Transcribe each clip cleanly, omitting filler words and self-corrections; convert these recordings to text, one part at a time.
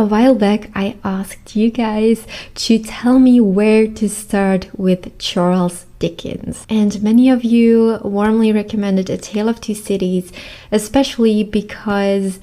A while back, I asked you guys to tell me where to start with Charles Dickens. And many of you warmly recommended A Tale of Two Cities, especially because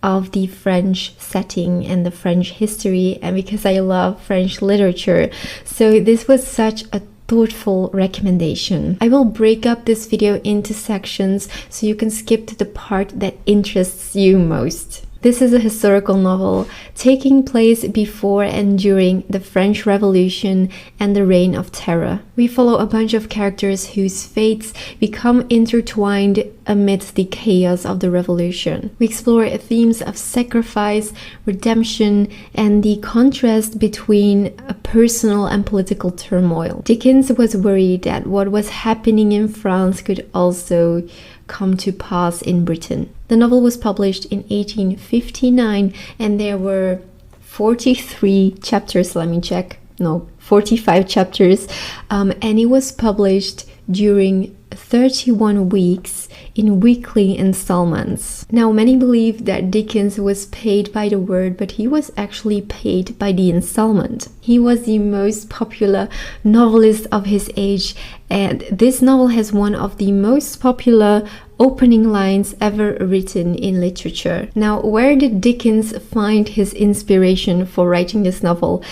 of the French setting and the French history, and because I love French literature. So this was such a thoughtful recommendation. I will break up this video into sections so you can skip to the part that interests you most. This is a historical novel taking place before and during the French Revolution and the Reign of Terror. We follow a bunch of characters whose fates become intertwined amidst the chaos of the revolution. We explore themes of sacrifice, redemption, and the contrast between a personal and political turmoil. Dickens was worried that what was happening in France could also come to pass in Britain. The novel was published in 1859 and there were 43 chapters, 45 chapters, and it was published during 31 weeks in weekly installments. Now, many believe that Dickens was paid by the word, but he was actually paid by the installment. He was the most popular novelist of his age, and this novel has one of the most popular opening lines ever written in literature. Now, where did Dickens find his inspiration for writing this novel?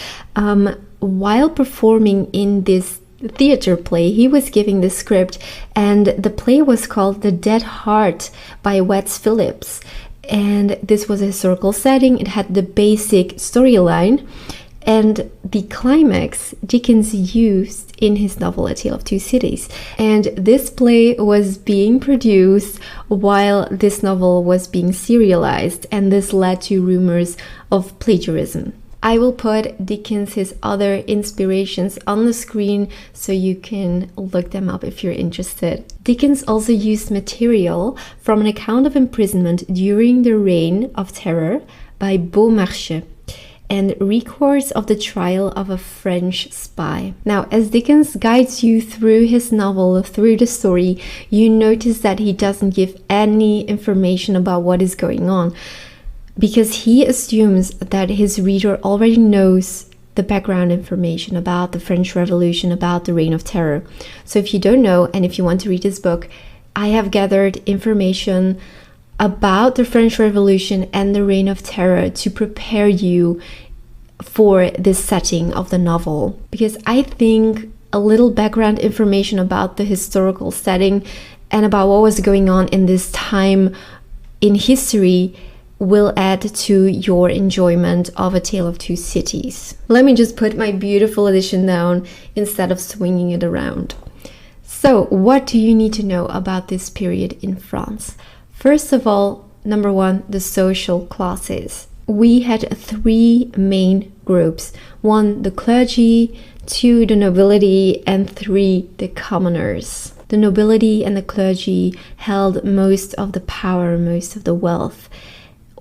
While performing in this theater play, he was giving the script, and the play was called The Dead Heart by Watts Phillips, and this was a historical setting. It had the basic storyline, and the climax Dickens used in his novel A Tale of Two Cities. And this play was being produced while this novel was being serialized, and this led to rumors of plagiarism. I will put Dickens' other inspirations on the screen so you can look them up if you're interested. Dickens also used material from an account of imprisonment during the Reign of Terror by Beaumarchais and records of the trial of a French spy. Now, as Dickens guides you through his novel, through the story, you notice that he doesn't give any information about what is going on, because he assumes that his reader already knows the background information about the French Revolution, about the Reign of Terror. So if you don't know, and if you want to read this book, I have gathered information about the French Revolution and the Reign of Terror to prepare you for this setting of the novel. Because I think a little background information about the historical setting and about what was going on in this time in history will add to your enjoyment of A Tale of Two Cities. Let me just put my beautiful edition down instead of swinging it around. So, what do you need to know about this period in France? First of all, number one, the social classes. We had three main groups. One, the clergy, two, the nobility, and three, the commoners. The nobility and the clergy held most of the power, most of the wealth,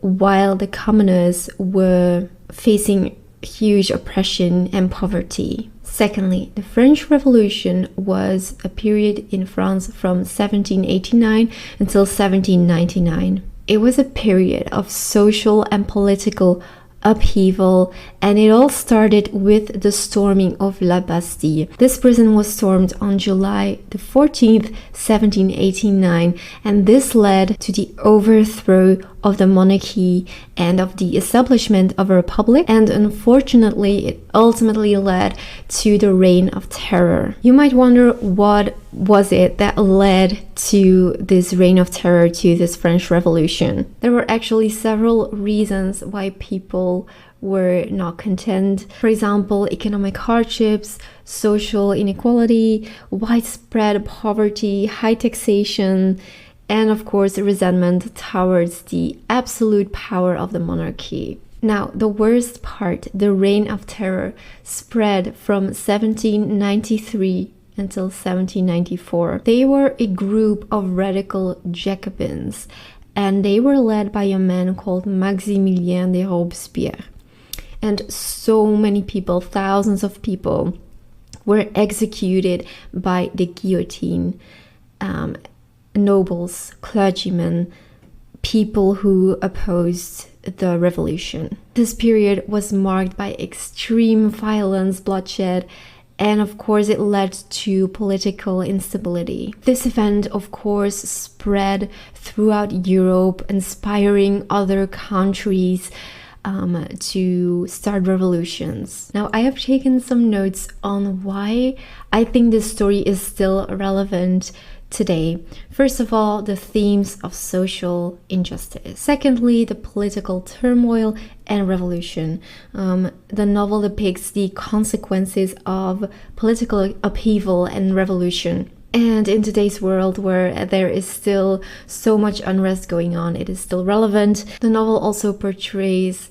while the commoners were facing huge oppression and poverty. Secondly, the French Revolution was a period in France from 1789 until 1799. It was a period of social and political upheaval, and it all started with the storming of La Bastille. This prison was stormed on July the 14th, 1789, and this led to the overthrow of the monarchy and of the establishment of a republic, and unfortunately it ultimately led to the Reign of Terror. You might wonder, what was it that led to this Reign of Terror, to this French Revolution? There were actually several reasons why people were not content. For example, economic hardships, social inequality, widespread poverty, high taxation, and of course resentment towards the absolute power of the monarchy. Now, the worst part, the Reign of Terror, spread from 1793 until 1794. They were a group of radical Jacobins, and they were led by a man called Maximilien de Robespierre. And so many people, thousands of people, were executed by the guillotine. Nobles, clergymen, people who opposed the revolution. This period was marked by extreme violence, bloodshed, and of course it led to political instability. This event of course spread throughout Europe, inspiring other countries to start revolutions. Now, I have taken some notes on why I think this story is still relevant today. First of all, the themes of social injustice. Secondly, the political turmoil and revolution. The novel depicts the consequences of political upheaval and revolution. And in today's world where there is still so much unrest going on, it is still relevant. The novel also portrays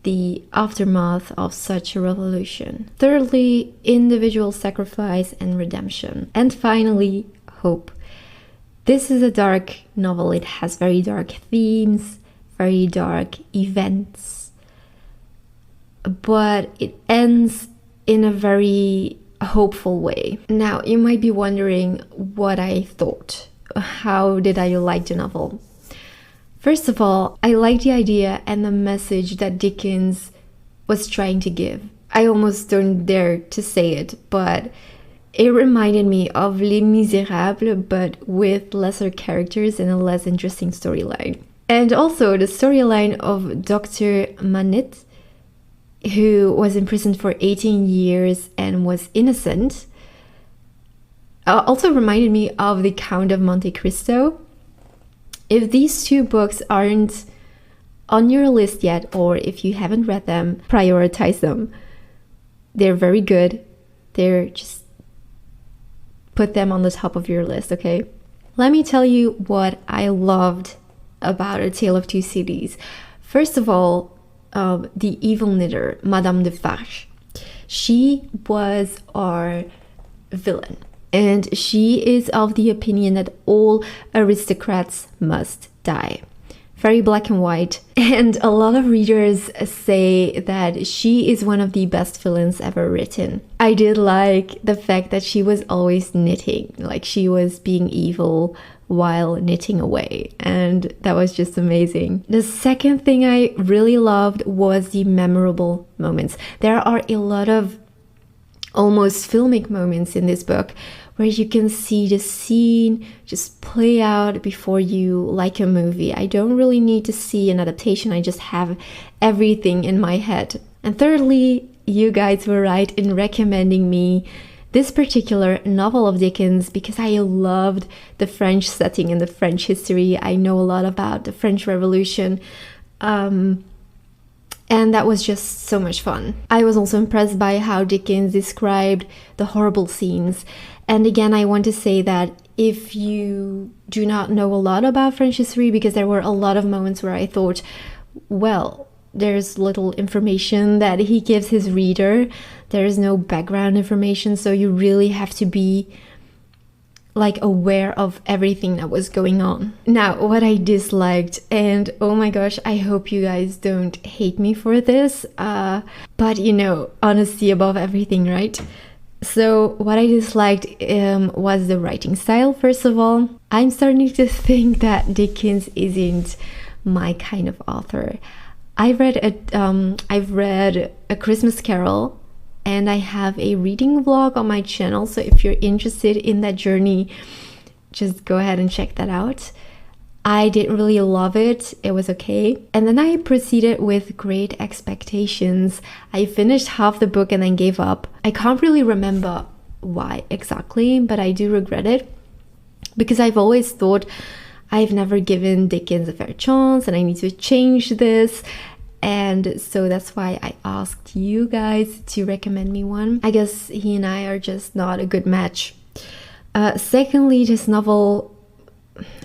the aftermath of such a revolution. Thirdly, individual sacrifice and redemption. And finally, hope. This is a dark novel. It has very dark themes, very dark events, but it ends in a very hopeful way. Now, you might be wondering what I thought. How did I like the novel? First of all, I like the idea and the message that Dickens was trying to give. I almost don't dare to say it, but it reminded me of Les Misérables, but with lesser characters and a less interesting storyline. And also the storyline of Dr. Manette, who was imprisoned for 18 years and was innocent, also reminded me of The Count of Monte Cristo. If these two books aren't on your list yet, or if you haven't read them, prioritize them. They're very good. They're just put them on the top of your list, okay? Let me tell you what I loved about A Tale of Two Cities. First of all, the evil knitter, Madame de Farge. She was our villain, and she is of the opinion that all aristocrats must die. Very black and white, and a lot of readers say that she is one of the best villains ever written. I did like the fact that she was always knitting, like she was being evil while knitting away, and that was just amazing. The second thing I really loved was the memorable moments. There are a lot of almost filmic moments in this book where you can see the scene just play out before you, like a movie. I don't really need to see an adaptation, I just have everything in my head. And thirdly, you guys were right in recommending me this particular novel of Dickens because I loved the French setting and the French history. I know a lot about the French Revolution. And that was just so much fun. I was also impressed by how Dickens described the horrible scenes. And again, I want to say that if you do not know a lot about French history, because there were a lot of moments where I thought, well, there's little information that he gives his reader. There is no background information, so you really have to be like aware of everything that was going on. Now, what I disliked, and oh my gosh, I hope you guys don't hate me for this, but you know, honesty above everything, right? So what I disliked was the writing style. First of all, I'm starting to think that Dickens isn't my kind of author. I've read A Christmas Carol, and I have a reading vlog on my channel, so if you're interested in that journey, just go ahead and check that out. I didn't really love it, it was okay. And then I proceeded with Great Expectations. I finished half the book and then gave up. I can't really remember why exactly, but I do regret it, because I've always thought I've never given Dickens a fair chance and I need to change this. And so that's why I asked you guys to recommend me one. I guess he and I are just not a good match. Secondly, this novel,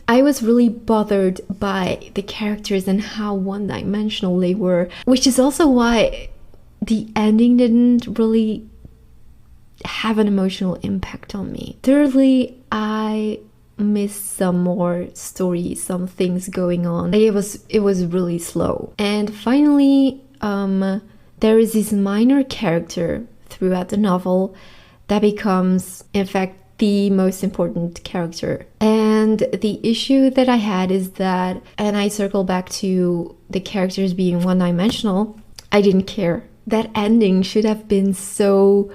I was really bothered by the characters and how one-dimensional they were, which is also why the ending didn't really have an emotional impact on me. Thirdly, I missed some more stories, some things going on. It was really slow. And finally, there is this minor character throughout the novel that becomes, in fact, the most important character. And the issue that I had is that, and I circle back to the characters being one-dimensional, I didn't care. That ending should have been so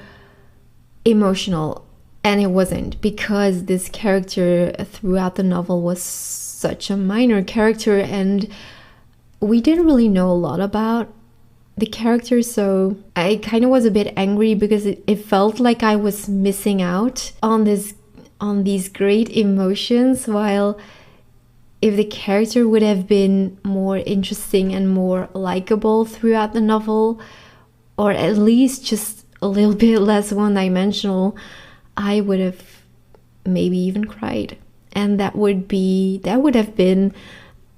emotional, and it wasn't, because this character throughout the novel was such a minor character, and we didn't really know a lot about the character, so I kind of was a bit angry because it felt like I was missing out on these great emotions, while if the character would have been more interesting and more likable throughout the novel, or at least just a little bit less one-dimensional, I would have maybe even cried, and that would have been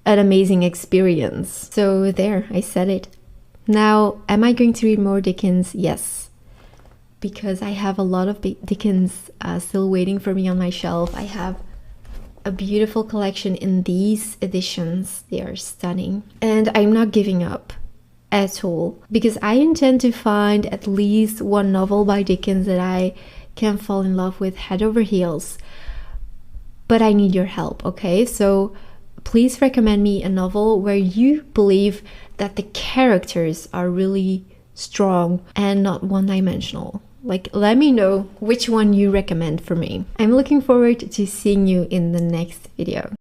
an amazing experience. So there, I said it. Now, am I going to read more Dickens? Yes, because I have a lot of Dickens still waiting for me on my shelf. I have a beautiful collection in these editions. They are stunning. And I'm not giving up at all, because I intend to find at least one novel by Dickens that I can fall in love with head over heels. But I need your help, okay? So please recommend me a novel where you believe that the characters are really strong and not one-dimensional. Like, let me know which one you recommend for me. I'm looking forward to seeing you in the next video.